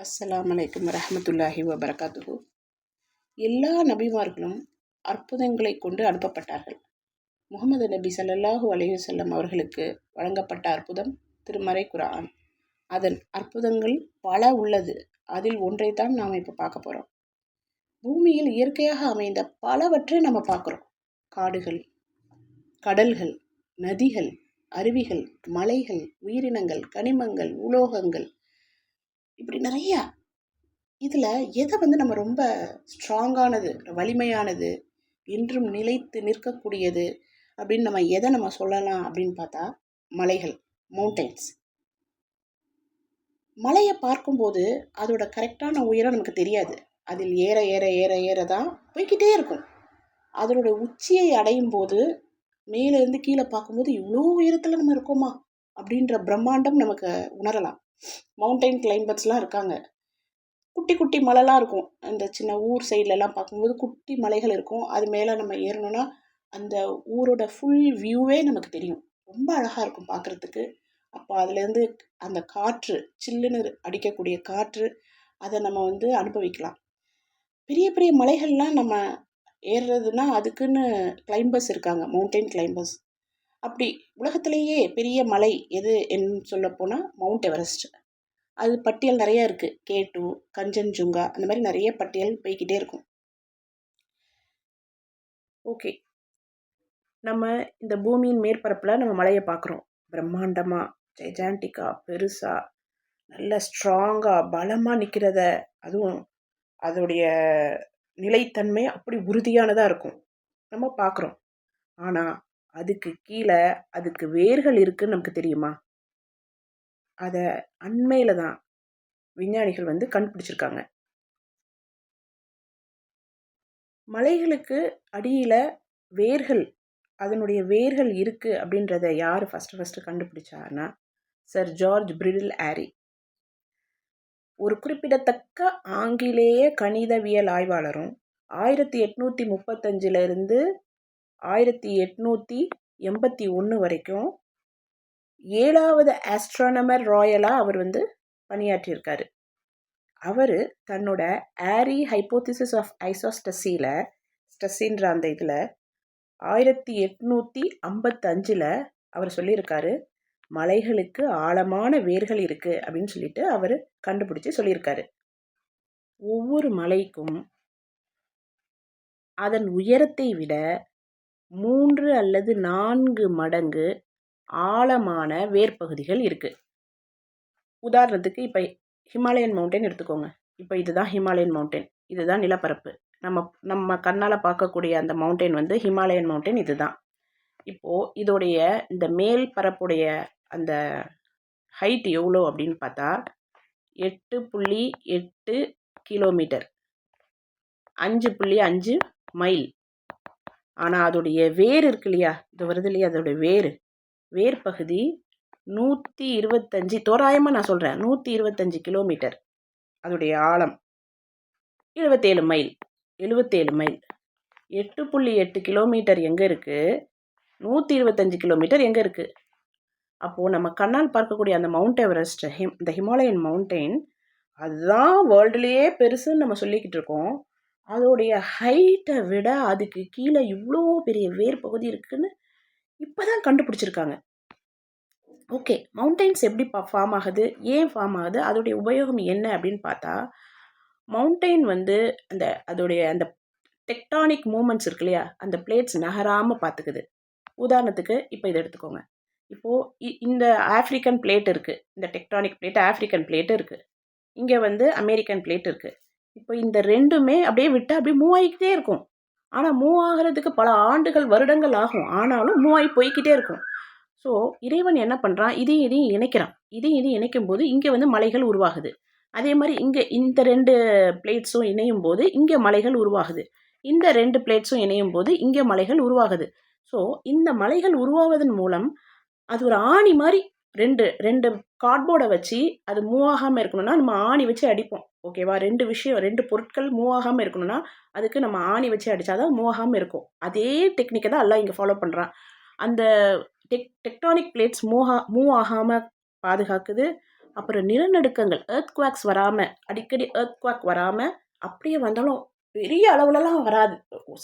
அஸ்ஸலாமு அலைக்கும் வரஹ்மத்துல்லாஹி வபரகாத்துஹு. எல்லா நபிமார்களும் அற்புதங்களை கொண்டு அனுப்பப்பட்டார்கள். முகமது நபி ஸல்லல்லாஹு அலைஹி வஸல்லம் அவர்களுக்கு வழங்கப்பட்ட அற்புதம் திருமறை குர்ஆன். அதன் அற்புதங்கள் பல உள்ளது. அதில் ஒன்றைத்தான் நாம் இப்போ பார்க்க போகிறோம். பூமியில் இயற்கையாக அமைந்த பலவற்றை நம்ம பார்க்குறோம். காடுகள், கடல்கள், நதிகள், அருவிகள், மலைகள், உயிரினங்கள், கனிமங்கள், உலோகங்கள், இப்படி நிறையா. இதில் எதை நம்ம ரொம்ப ஸ்ட்ராங்கானது, வலிமையானது, என்றும் நிலைத்து நிற்கக்கூடியது அப்படின்னு எதை சொல்லலாம் அப்படின்னு பார்த்தா மலைகள், மவுண்டெயின்ஸ். மலையை பார்க்கும்போது அதோட கரெக்டான உயரம் நமக்கு தெரியாது. அதில் ஏற ஏற ஏற ஏற தான் போய்கிட்டே இருக்கும். அதனோட உச்சியை அடையும் போது மேலேருந்து கீழே பார்க்கும்போது இவ்வளோ உயரத்தில் நம்ம இருக்கோமா அப்படின்ற பிரம்மாண்டம் நமக்கு உணரலாம். மவுண்டெயின் கிளைம்பர்ஸ்லாம் இருக்காங்க. குட்டி குட்டி மலைலாம் இருக்கும். அந்த சின்ன ஊர் சைட்லலாம் பார்க்கும்போது குட்டி மலைகள் இருக்கும். அது மேலே நம்ம ஏறணும்னா அந்த ஊரோட ஃபுல் வியூவே நமக்கு தெரியும். ரொம்ப அழகாக இருக்கும் பார்க்குறதுக்கு. அப்போ அதுலேருந்து அந்த காற்று, சில்லுன்னு அடிக்கக்கூடிய காற்று, அதை நம்ம அனுபவிக்கலாம். பெரிய பெரிய மலைகள்லாம் நம்ம ஏறுறதுன்னா அதுக்குன்னு கிளைம்பர்ஸ் இருக்காங்க, மவுண்டெயின் கிளைம்பர்ஸ். அப்படி உலகத்திலேயே பெரிய மலை எது என்று சொல்லப்போனால் மவுண்ட் எவரெஸ்ட். அது பட்டியல் நிறைய இருக்குது. K2, கஞ்சன்ஜுங்கா, அந்த மாதிரி நிறைய பட்டியல் போய்கிட்டே இருக்கும். ஓகே, நம்ம இந்த பூமியின் மேற்பரப்பில் நம்ம மலையை பார்க்குறோம். பிரம்மாண்டமாக, ஜெய்ஜாண்டிக்காக, பெருசாக, நல்ல ஸ்ட்ராங்காக, பலமாக நிற்கிறத, அதுவும் அதோடைய நிலைத்தன்மை அப்படி உறுதியானதாக இருக்கும். நம்ம பார்க்குறோம். ஆனால் அதுக்கு கீழே அதுக்கு வேர்கள் இருக்குன்னு நமக்கு தெரியுமா? அதை அண்மையில் தான் விஞ்ஞானிகள் கண்டுபிடிச்சிருக்காங்க. மலைகளுக்கு அடியில் வேர்கள், அதனுடைய வேர்கள் இருக்குது அப்படின்றத யார் ஃபஸ்ட்டு கண்டுபிடிச்சாருன்னா சர் ஜார்ஜ் பிரிடில் ஆரி. ஒரு குறிப்பிடத்தக்க ஆங்கிலேய கணிதவியல் ஆய்வாளரும் 1835 1881 வரைக்கும் 7வது ஆஸ்ட்ரானமர் ராயலாக அவர் பணியாற்றியிருக்காரு. அவர் தன்னோட ஆரி ஹைப்போதிசிஸ் ஆஃப் ஐசோஸ்டசியில், ஸ்டசின்ற அந்த இதில் 1855 அவர் சொல்லியிருக்காரு, மலைகளுக்கு ஆழமான வேர்கள் இருக்குது அப்படின்னு சொல்லிட்டு அவர் கண்டுபிடிச்சி சொல்லியிருக்காரு. ஒவ்வொரு மலைக்கும் அதன் உயரத்தை விட 3 அல்லது 4 மடங்கு ஆழமான வேர்பகுதிகள் இருக்குது. உதாரணத்துக்கு இப்போ ஹிமாலயன் மவுண்டன் எடுத்துக்கோங்க. இப்போ இதுதான் ஹிமாலயன் மவுண்டன், இதுதான் நிலப்பரப்பு. நம்ம கண்ணால் பார்க்கக்கூடிய அந்த மவுண்டன் ஹிமாலயன் மவுண்டன் இதுதான். இப்போது இதோடைய இந்த மேல் பரப்புடைய அந்த ஹைட் எவ்வளோ அப்படின்னு பார்த்தா 8.8 கிலோமீட்டர், 5.5 மைல். ஆனால் அதோடைய வேர் இருக்கு இல்லையா, இது வருது இல்லையா, அதோடைய வேர் பகுதி 125, தோராயமாக நான் சொல்கிறேன், 125 கிலோமீட்டர். அதோடைய ஆழம் 77 மைல். 8.8 கிலோமீட்டர் எங்கே இருக்குது, 125 கிலோமீட்டர் எங்கே இருக்குது? அப்போது நம்ம கண்ணால் பார்க்கக்கூடிய அந்த மவுண்ட் எவரெஸ்ட், இந்த ஹிமாலயன் மவுண்டன், அதுதான் வேர்ல்டுலேயே பெருசுன்னு நம்ம சொல்லிக்கிட்டு இருக்கோம். அதோடைய ஹைட்டை விட அதுக்கு கீழே இவ்வளோ பெரிய வேர் பகுதி இருக்குதுன்னு இப்போ தான் கண்டுபிடிச்சிருக்காங்க. ஓகே, மவுண்டெயின்ஸ் எப்படி ஃபார்ம் ஆகுது, ஏன் ஃபார்ம் ஆகுது, அதோடைய உபயோகம் என்ன அப்படின்னு பார்த்தா, மவுண்டெயின் அதோடைய அந்த டெக்டானிக் மூமெண்ட்ஸ் இருக்கு இல்லையா, அந்த பிளேட்ஸ் நகராமல் பார்த்துக்குது. உதாரணத்துக்கு இப்போ இதை எடுத்துக்கோங்க. இப்போது இந்த ஆஃப்ரிக்கன் பிளேட் இருக்குது, இந்த டெக்டானிக் பிளேட் ஆஃப்ரிக்கன் பிளேட்டு இருக்குது, இங்கே அமெரிக்கன் பிளேட் இருக்குது. இப்போ இந்த ரெண்டுமே அப்படியே விட்டு அப்படியே மூவ் ஆகிக்கிட்டே இருக்கும். ஆனால் மூவ் ஆகிறதுக்கு பல ஆண்டுகள், வருடங்கள் ஆகும். ஆனாலும் மூவ் ஆகி போய்கிட்டே இருக்கும். ஸோ இறைவன் என்ன பண்ணுறான், இதையும் இணைக்கிறான். இதையும் இணைக்கும் போது இங்கே மலைகள் உருவாகுது. அதே மாதிரி இங்கே இந்த 2 பிளேட்ஸும் இணையும் போது இங்கே மலைகள் உருவாகுது. இந்த 2 பிளேட்ஸும் இணையும் போது இங்கே மலைகள் உருவாகுது. ஸோ இந்த மலைகள் உருவாவதன் மூலம் அது ஒரு ஆணி மாதிரி ரெண்டு கார்ட்போர்டை வச்சு அது மூவ் ஆகாமல் இருக்கணும்னா நம்ம ஆணி வச்சு அடிப்போம். ஓகேவா? 2 பொருட்கள் மூவ் ஆகாமல் இருக்கணும்னா அதுக்கு நம்ம ஆணி வச்சு அடித்தாதான் மூவ் ஆகாமல் இருக்கும். அதே டெக்னிக்கை தான் எல்லாம் இங்கே ஃபாலோ பண்ணுறான். அந்த டெக்டானிக் பிளேட்ஸ் மூவ் ஆகாமல் பாதுகாக்குது. அப்புறம் நிலநடுக்கங்கள் எர்த்குவாக்ஸ் வராமல், அடிக்கடி எர்த்குவாக் வராமல், அப்படியே வந்தாலும் பெரிய அளவுலலாம் வராது.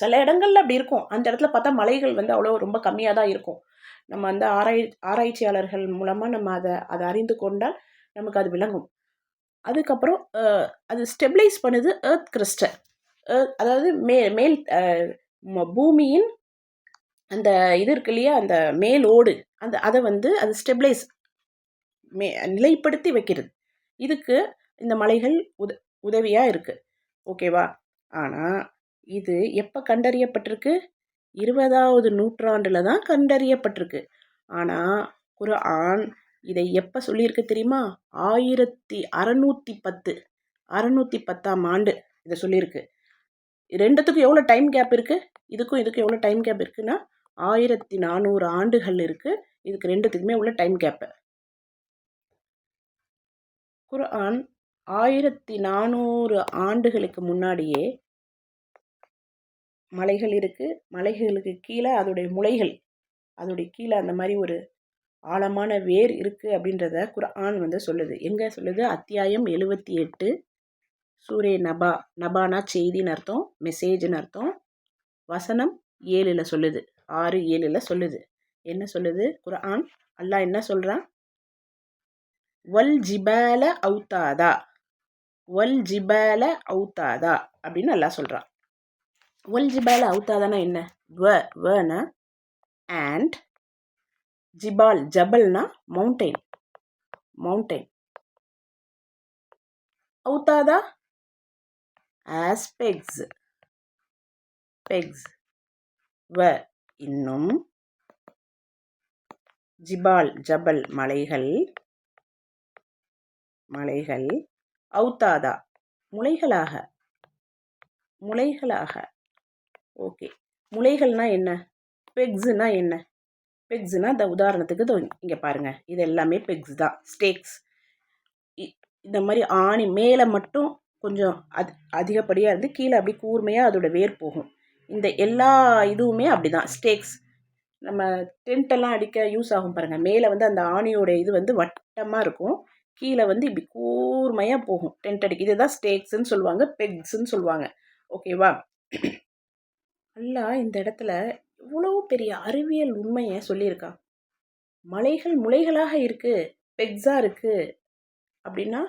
சில இடங்கள்ல அப்படி இருக்கும். அந்த இடத்துல பார்த்தா மலைகள் வந்து அவ்வளோ ரொம்ப கம்மியாக தான் இருக்கும். நம்ம அந்த ஆராய்ச்சியாளர்கள் மூலமாக நம்ம அதை அறிந்து கொண்டால் நமக்கு அது விளங்கும். அதுக்கப்புறம் அது ஸ்டெபிளைஸ் பண்ணுது எர்த் கிறிஸ்டல். அதாவது மேல் பூமியின் அந்த இது இருக்கு இல்லையா, அந்த மேல் ஓடு, அதை வந்து அது ஸ்டெபிளைஸ் நிலைப்படுத்தி வைக்கிறது. இதுக்கு இந்த மலைகள் உதவியாக இருக்குது. ஓகேவா? ஆனால் இது எப்போ கண்டறியப்பட்டிருக்கு? 20வது நூற்றாண்டில் தான் கண்டறியப்பட்டிருக்கு. ஆனால் குர்ஆன் இதை எப்போ சொல்லியிருக்கு தெரியுமா? 1610 ஆண்டு இதை சொல்லியிருக்கு. ரெண்டுத்துக்கும் எவ்வளோ டைம் கேப் இருக்குது? இதுக்கும் எவ்வளோ டைம் கேப் இருக்குன்னா 1400 ஆண்டுகள் இருக்குது. இதுக்கு ரெண்டுத்துக்குமே உள்ள டைம் கேப்பு. குர்ஆன் 1400 ஆண்டுகளுக்கு முன்னாடியே மலைகள் இருக்குது. மலைகளுக்கு கீழே அதோடைய முளைகள், அதோடைய கீழே அந்த மாதிரி ஒரு ஆழமான வேர் இருக்குது அப்படின்றத குர்ஆன் வந்து சொல்லுது. எங்கே சொல்லுது? அத்தியாயம் 78 சூரே நபா. நபானா செய்தின்னு அர்த்தம், மெசேஜ்னு அர்த்தம். வசனம் 7ல் சொல்லுது, 6-7ல் சொல்லுது. என்ன சொல்லுது குர்ஆன்? அல்லாஹ் என்ன சொல்கிறான்? வல் ஜிபால அவுத்தாதா, வல் ஜிபால அவுத்தாதா அப்படின்னு அல்லாஹ் சொல்கிறான். வல் ஜிபால அவுத்தாதானா என்ன? வனா அண்ட் ஜிபால், ஜபல்னா மவுண்டைன், அவுத்தாதா ஆஸ் பெக்ஸ், இன்னும் ஜிபால், ஜபல் மலைகள், அவுத்தாதா முளைகளாக. ஓகே, முளைகள்னா என்ன? பெக்ஸ்னா என்ன? பெக்ஸ்னா இந்த உதாரணத்துக்கு இங்கே பாருங்கள், இது எல்லாமே பெக்ஸ் தான், ஸ்டேக்ஸ். இந்த மாதிரி ஆணி மேலே மட்டும் கொஞ்சம் அதிகப்படியாக இருந்து கீழே அப்படி கூர்மையாக அதோட வேர் போகும். இந்த எல்லா இதுவுமே அப்படி தான் ஸ்டேக்ஸ். நம்ம டென்ட்டெல்லாம் அடிக்க யூஸ் ஆகும் பாருங்கள், மேலே வந்து அந்த ஆணியோட இது வந்து வட்டமாக இருக்கும், கீழே வந்து இப்படி கூர்மையாக போகும் டென்ட் அடிக்க. இதுதான் ஸ்டேக்ஸ்ன்னு சொல்லுவாங்க, பெக்ஸ்ன்னு சொல்லுவாங்க. ஓகேவா? அல்லாஹ் இந்த இடத்துல இவ்வளோ பெரிய அறிவியல் உண்மையை சொல்லியிருக்கான். மலைகள் முளைகளாக இருக்குது, பெக்ஸாக இருக்குது அப்படின்னா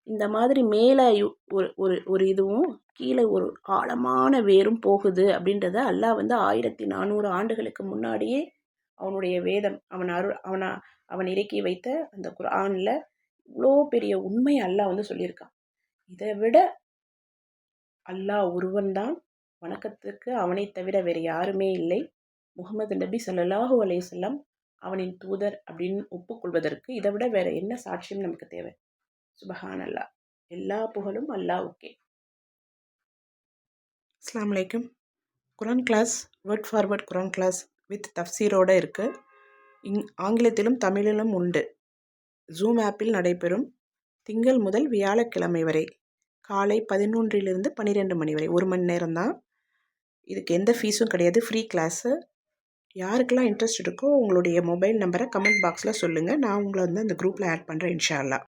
இந்த மாதிரி மேலே ஒரு இதுவும் கீழே ஒரு ஆழமான வேரும் போகுது அப்படின்றத அல்லாஹ் வந்து 1400 ஆண்டுகளுக்கு முன்னாடியே அவனுடைய வேதம், அவன் இறக்கி வைத்த அந்த குர்ஆனில் இவ்வளோ பெரிய உண்மை அல்லாஹ் வந்து சொல்லியிருக்கான். இதை விட அல்லாஹ் ஒருவன்தான், வணக்கத்துக்கு அவனை தவிர வேறு யாருமே இல்லை. முகமது நபி ஸல்லல்லாஹு அலைஹி வஸல்லம் அவனின் தூதர் அப்படின்னு ஒப்புக்கொள்வதற்கு இதை விட வேறு என்ன சாட்சியம் நமக்கு தேவை? சுபஹான் அல்லாஹ். எல்லா புகழும் அல்லாஹ்வுக்கே. அஸ்ஸலாமு அலைக்கும். Quran class, word forward Quran class with தஃப்சீரோடு இருக்குது. ஆங்கிலத்திலும் தமிழிலும் உண்டு. ஜூம் ஆப்பில் நடைபெறும். திங்கள் முதல் வியாழக்கிழமை வரை காலை 11 to 12 மணி வரை 1 மணி நேரம்தான். இதுக்கு எந்த ஃபீஸும் கிடையாது, ஃப்ரீ கிளாஸு. யாருக்கெல்லாம் இன்ட்ரெஸ்ட் இருக்கோ உங்களுடைய மொபைல் நம்பரை கமெண்ட் பாக்ஸில் சொல்லுங்கள். நான் உங்களை வந்து அந்த குரூப்பில் ஆட் பண்ணுறேன் இன்ஷா அல்லாஹ்.